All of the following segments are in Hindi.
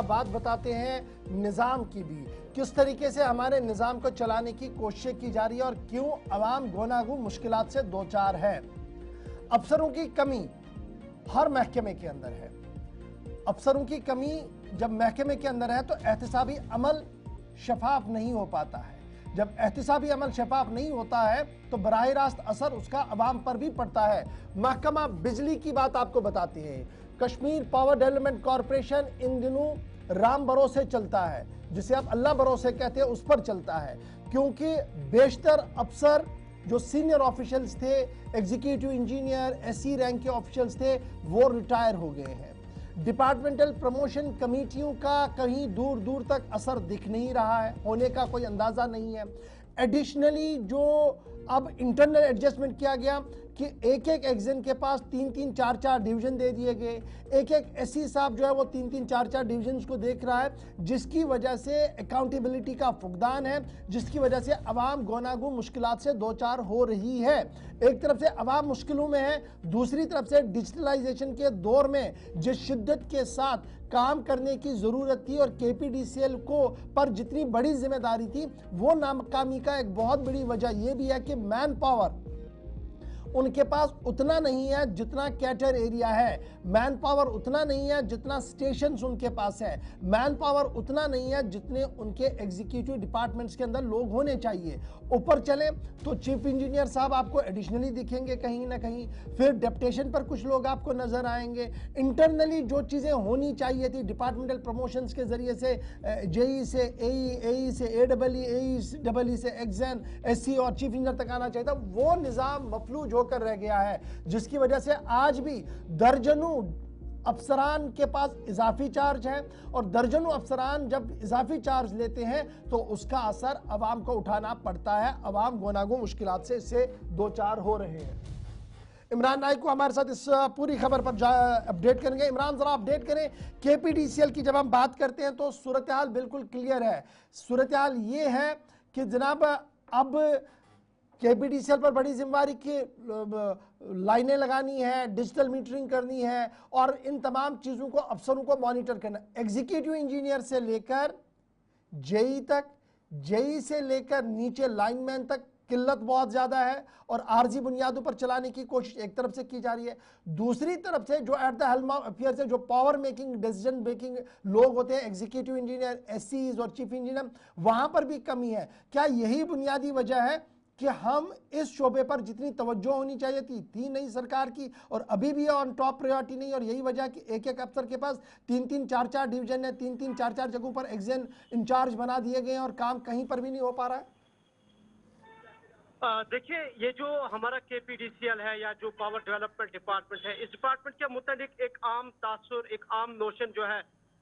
अगला बात बताते हैं निज़ाम की भी, किस तरीके से हमारे निज़ाम को चलाने की कोशिश की जा रही है और क्यों अवाम गोनागू मुश्किलात से दो चार है। अफसरों की कमी हर महकमे के अंदर है। अफसरों की कमी जब महकमे के अंदर है तो एहतिसाबी अमल शफाफ नहीं हो पाता है। जब एहतिसाबी अमल शफाफ नहीं होता है तो बराह रास्त असर उसका अवाम पर भी पड़ता है। महकमा बिजली की बात आपको बताते हैं, कश्मीर पावर डेवलपमेंट कॉरपोरेशन इन दिनों राम भरोसे चलता है, जिसे आप अल्लाह भरोसे कहते हैं, उस पर चलता है, क्योंकि बेशतर अफसर जो सीनियर ऑफिशियल्स थे, एग्जीक्यूटिव इंजीनियर, एससी रैंक के ऑफिशियल्स थे, वो रिटायर हो गए हैं। डिपार्टमेंटल प्रमोशन कमेटियों का कहीं दूर दूर तक असर दिख नहीं रहा है, होने का कोई अंदाजा नहीं है। एडिशनली जो अब इंटरनल एडजस्टमेंट किया गया कि एक एक एग्जाम के पास 3-3, 4-4 डिवीजन दे दिए गए। एक एक एससी साहब जो है वो 3-3, 4-4 डिवीजन को देख रहा है, जिसकी वजह से अकाउंटेबिलिटी का फुकदान है, जिसकी वजह से अवाम गोनागू मुश्किलात से दो चार हो रही है। एक तरफ से अवाम मुश्किलों में है, दूसरी तरफ से डिजिटलाइजेशन के दौर में जिस शिद्दत के साथ काम करने की ज़रूरत थी और केपीडीसीएल को पर जितनी बड़ी जिम्मेदारी थी, वो नाकामी का एक बहुत बड़ी वजह यह भी है कि मैन पावर उनके पास उतना नहीं है जितना कैटर एरिया है, मैन पावर उतना नहीं है जितना स्टेशंस उनके पास है, मैन पावर उतना नहीं है जितने उनके एग्जीक्यूटिव डिपार्टमेंट्स के अंदर लोग होने चाहिए। ऊपर चलें तो चीफ इंजीनियर साहब आपको एडिशनली दिखेंगे कहीं ना कहीं, फिर डेप्यूटेशन पर कुछ लोग आपको नजर आएंगे। इंटरनली जो चीज़ें होनी चाहिए थी डिपार्टमेंटल प्रमोशंस के जरिए से, जेई से एई से एई से एग्जाम एससी और चीफ इंजीनियर तक आना चाहिए था, वो निज़ाम मफलूज होकर रह गया है, जिसकी वजह से आज भी दर्जनों अफसरान के पास इजाफी चार्ज है और दर्जनों अफसरान जब इजाफी चार्ज लेते हैं तो उसका असर अवाम को उठाना पड़ता है। अवाम गोनागू मुश्किलात से इससे दो चार हो रहे हैं। इमरान नाइक को हमारे साथ इस पूरी खबर पर अपडेट करेंगे। इमरान जरा अपडेट करें, केपीडीसीएल की जब हम बात करते हैं तो सूरत हाल बिल्कुल क्लियर है। सूरत हाल ये है कि जनाब अब केपीडीसीएल पर बड़ी जिम्मेदारी की लाइनें लगानी है, डिजिटल मीटरिंग करनी है और इन तमाम चीज़ों को अफसरों को मॉनिटर करना। एग्जीक्यूटिव इंजीनियर से लेकर जेई तक, जेई से लेकर नीचे लाइनमैन तक किल्लत बहुत ज़्यादा है और आर्जी बुनियादों पर चलाने की कोशिश एक तरफ से की जा रही है। दूसरी तरफ से जो at the helm of affairs है, जो पावर मेकिंग डिसीजन मेकिंग लोग होते हैं, एग्जीक्यूटिव इंजीनियर, एससीज और चीफ इंजीनियर, वहाँ पर भी कमी है। क्या यही बुनियादी वजह है कि हम इस शोबे पर जितनी तवज्जो होनी चाहिए थी नहीं सरकार की, और अभी भी ऑन टॉप प्रायोरिटी नहीं, और यही वजह कि एक एक अफसर के पास 3-3, 4-4 डिवीजन है, 3-3, 4-4 जगहों पर एग्जाम इंचार्ज बना दिए गए हैं और काम कहीं पर भी नहीं हो पा रहा है। देखिए, ये जो हमारा केपीडीसीएल है या जो पावर डेवलपमेंट डिपार्टमेंट है, इस डिपार्टमेंट के मुतालिक एक आम तासुर, एक आम नोशन जो है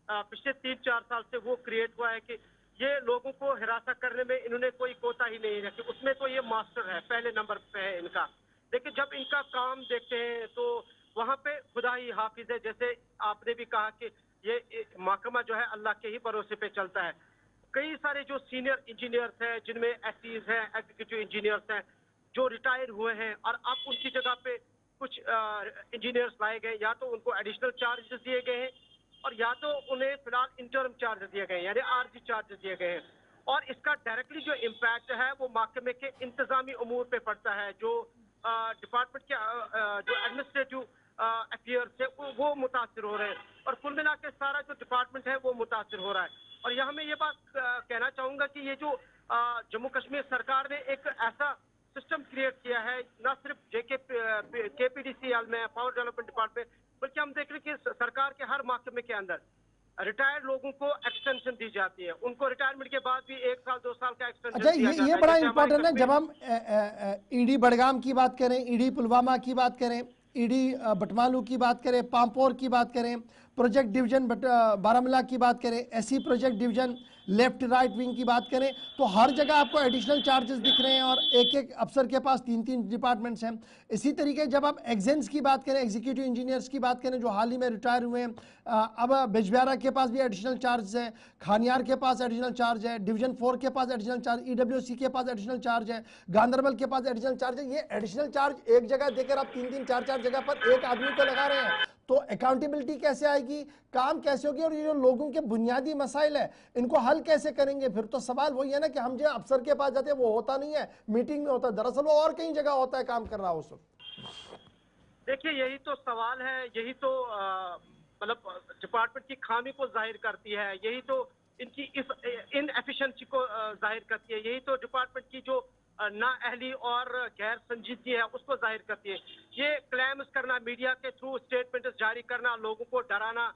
पिछले 3-4 साल से वो क्रिएट हुआ है कि ये लोगों को हिरासत करने में इन्होंने कोई कोताही नहीं रखी, उसमें तो ये मास्टर है, पहले नंबर पे है इनका। लेकिन जब इनका काम देखते हैं तो वहाँ पे खुदा ही हाफिज है। जैसे आपने भी कहा कि ये महकमा जो है अल्लाह के ही भरोसे पे चलता है। कई सारे जो सीनियर इंजीनियर्स हैं, जिनमें एससीज हैं, एग्जीक्यूटिव इंजीनियर्स हैं, जो रिटायर हुए हैं और अब उनकी जगह पे कुछ इंजीनियर्स लाए गए, या तो उनको एडिशनल चार्जेस दिए गए हैं और या तो उन्हें फिलहाल इंटरम चार्जेस दिए गए हैं, यानी आरजी चार्जेस दिए गए हैं। और इसका डायरेक्टली जो इम्पैक्ट है वो महकमे के इंतजामी उमूर पे पड़ता है। जो डिपार्टमेंट के जो एडमिनिस्ट्रेटिव अफेयर्स है वो मुतासर हो रहे हैं और कुल मिला के सारा जो डिपार्टमेंट है वो मुतासर हो रहा है। और यहाँ मैं ये बात कहना चाहूँगा कि ये जो जम्मू कश्मीर सरकार ने एक ऐसा सिस्टम क्रिएट किया है, न सिर्फ केपीडीसीएल में, पावर डेवलपमेंट डिपार्टमेंट, बल्कि हम देख रहे हैं कि सरकार के हर महकमे के अंदर रिटायर्ड लोगों को एक्सटेंशन दी जाती है। उनको रिटायरमेंट के बाद भी 1 साल 2 साल का एक्सटेंशन दिया जाता है। ये बड़ा इंपॉर्टेंट है। जब हम ईडी बडगाम की बात करें, ईडी पुलवामा की बात करें, ईडी बटमालू की बात करें, पामपोर की बात करें, प्रोजेक्ट डिवीजन बारामूला की बात करें, SC project division left right wing की बात करें, तो हर जगह आपको एडिशनल चार्जेस दिख रहे हैं और एक एक अफसर के पास 3-3 डिपार्टमेंट्स हैं। इसी तरीके जब आप एग्जेंस की बात करें, एग्जीक्यूटिव इंजीनियर्स की बात करें जो हाल ही में रिटायर हुए हैं, अब बिजबिहारा के पास भी एडिशनल चार्ज है, खानियार के पास एडिशनल चार्ज है, डिवीजन 4 के पास एडिशनल चार्ज, ईडब्ल्यूसी के पास एडिशनल चार्ज है, गांधरबल के पास एडिशनल चार्ज है। ये एडिशनल चार्ज एक जगह देकर आप 3-3, 4-4 जगह पर एक आदमी को लगा रहे हैं, तो अकाउंटेबिलिटी कैसे आएगी, काम कैसे होगी, और ये जो लोगों के बुनियादी मसाइल है इनको हल कैसे करेंगे? फिर तो सवाल वही है ना कि हम जो अफसर के पास जाते हैं वो होता नहीं है, मीटिंग में होता है, दरअसल वो और कहीं जगह होता है, काम कर रहा हो उस वक्त। देखिए, यही तो सवाल है, यही तो मतलब डिपार्टमेंट की खामी को जाहिर करती है, यही तो इनकी इस इनएफिशिएंसी को जाहिर करती है, यही तो डिपार्टमेंट की जो नाअहली और गैर संजीदगी है उसको जाहिर करती है। ये क्लेम्स करना, मीडिया के थ्रू स्टेटमेंट्स जारी करना, लोगों को डराना,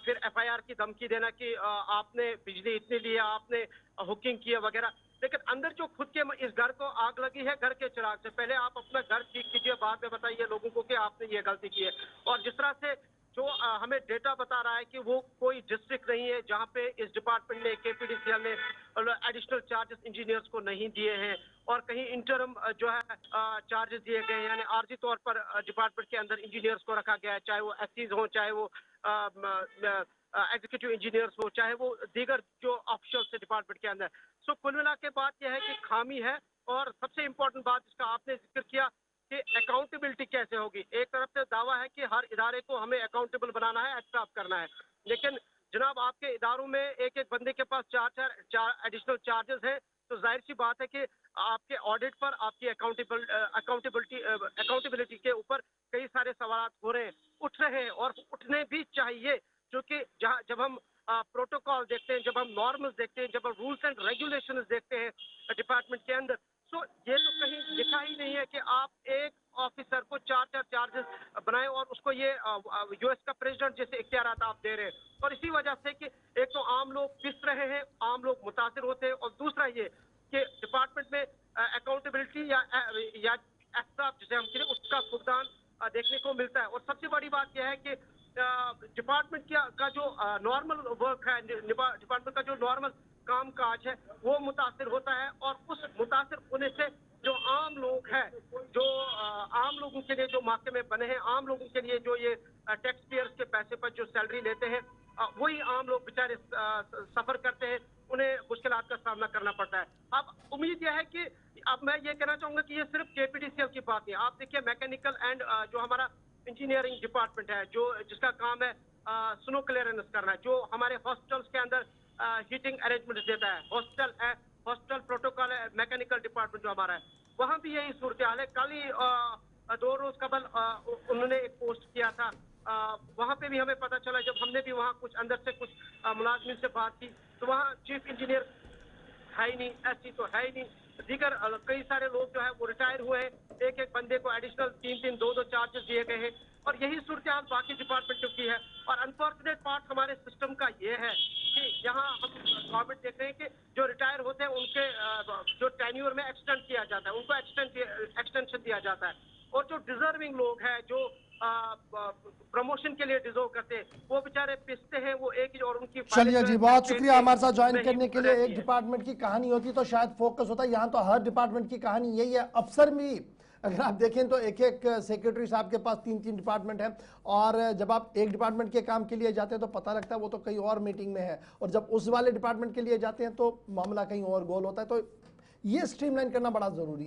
फिर एफआईआर की धमकी देना कि आपने बिजली इतनी ली है, आपने हुकिंग की है वगैरह। लेकिन अंदर जो खुद के इस घर को आग लगी है, घर के चिराग से पहले आप अपना घर ठीक कीजिए, बाद में बताइए लोगों को कि आपने ये गलती की है। और जिस तरह से जो हमें डेटा बता रहा है कि वो कोई डिस्ट्रिक्ट नहीं है जहां पे इस डिपार्टमेंट ने, केपीडीसीएल ने एडिशनल चार्जेस इंजीनियर्स को नहीं दिए हैं, और कहीं इंटरम जो है चार्जेस दिए गए हैं, यानी आर्जी तौर पर डिपार्टमेंट के अंदर इंजीनियर्स को रखा गया है, चाहे वो एससीज हो, चाहे वो एग्जीक्यूटिव इंजीनियर्स हो, चाहे वो दीगर जो ऑफिशियल से डिपार्टमेंट के अंदर। सो कुल मिला के बात यह है कि खामी है, और सबसे इम्पोर्टेंट बात जिसका आपने जिक्र किया कि अकाउंटेबिलिटी कैसे होगी। एक तरफ से दावा है कि हर इदारे को हमें अकाउंटेबल बनाना है, एहतसाब करना है, लेकिन जनाब आपके इदारों में एक एक बंदे के पास चार एडिशनल चार्जेस हैं, तो जाहिर सी बात है कि आपके ऑडिट पर, आपकी अकाउंटेबिलिटी के ऊपर कई सारे सवाल हो रहे हैं, उठ रहे हैं, और उठने भी चाहिए, क्योंकि जब हम प्रोटोकॉल देखते हैं, जब हम नॉर्म्स देखते हैं, जब हम रूल्स एंड रेगुलेशंस देखते हैं डिपार्टमेंट के अंदर, तो ये तो कहीं लिखा ही नहीं है कि आप एक ऑफिसर को चार चार्जेस बनाए और उसको ये यूएस का प्रेसिडेंट जैसे इख्तियारात आप दे रहे हैं। और इसी वजह से कि एक तो आम लोग पिस रहे हैं, आम लोग मुतासिर होते हैं, और दूसरा ये कि डिपार्टमेंट में अकाउंटेबिलिटी या एहसाब जिसे हम कहें उसका फुकदान देखने को मिलता है। और सबसे बड़ी बात यह है कि डिपार्टमेंट का जो नॉर्मल वर्क है, डिपार्टमेंट का जो नॉर्मल काम काज है वो मुतासिर होता है, और उस मुतासिर होने से जो आम लोग हैं, जो आम लोगों के लिए जो महकमे बने हैं, आम लोगों के लिए जो ये टैक्स पेयर्स के पैसे पर जो सैलरी लेते हैं, वही आम लोग बेचारे सफर करते हैं, उन्हें मुश्किलात का सामना करना पड़ता है। अब उम्मीद यह है कि अब मैं ये कहना चाहूंगा कि ये सिर्फ केपीडीसीएल की बात नहीं, आप देखिए मैकेनिकल एंड जो हमारा इंजीनियरिंग डिपार्टमेंट है, जो जिसका काम है स्नो क्लियरेंस करना, जो हमारे हॉस्पिटल्स के अंदर हीटिंग अरेंजमेंट देता है, हॉस्पिटल प्रोटोकॉल है, मैकेनिकल डिपार्टमेंट जो हमारा है, वहाँ भी यही सूरत हाल है। कल ही 2 रोज कबल उन्होंने एक पोस्ट किया था, वहाँ पे भी हमें पता चला, जब हमने भी वहाँ कुछ अंदर से कुछ मुलाजमिन से बात की, तो वहाँ चीफ इंजीनियर है ही नहीं, एससी तो है ही नहीं, दीगर कई सारे लोग जो है वो रिटायर हुए हैं, एक एक बंदे को एडिशनल 3 2 चार्जेस दिए गए हैं, और यही सूरत हाल बाकी डिपार्टमेंटों की है। और अनफॉर्चुनेट पार्ट हमारे सिस्टम का ये है कि यहाँ हम गवर्नमेंट देख रहे हैं कि जो रिटायर होते हैं उनके जो टेन्योर में एक्सटेंड किया जाता है, उनको एक्सटेंशन दिया जाता है, और जो डिजर्विंग लोग हैं, जो प्रमोशन के लिए डिजर्व करते हैं, वो बेचारे पिसते हैं, वो एक ही, और उनकी चलिए जी, बहुत शुक्रिया हमारे साथ ज्वाइन करने के लिए। एक डिपार्टमेंट की कहानी होती तो शायद फोकस होता, यहाँ तो हर डिपार्टमेंट की कहानी यही है। अफसर भी अगर आप देखें तो एक एक सेक्रेटरी साहब के पास 3 डिपार्टमेंट हैं, और जब आप एक डिपार्टमेंट के काम के लिए जाते हैं तो पता लगता है वो तो कहीं और मीटिंग में है, और जब उस वाले डिपार्टमेंट के लिए जाते हैं तो मामला कहीं और गोल होता है। तो ये स्ट्रीमलाइन करना बड़ा जरूरी है।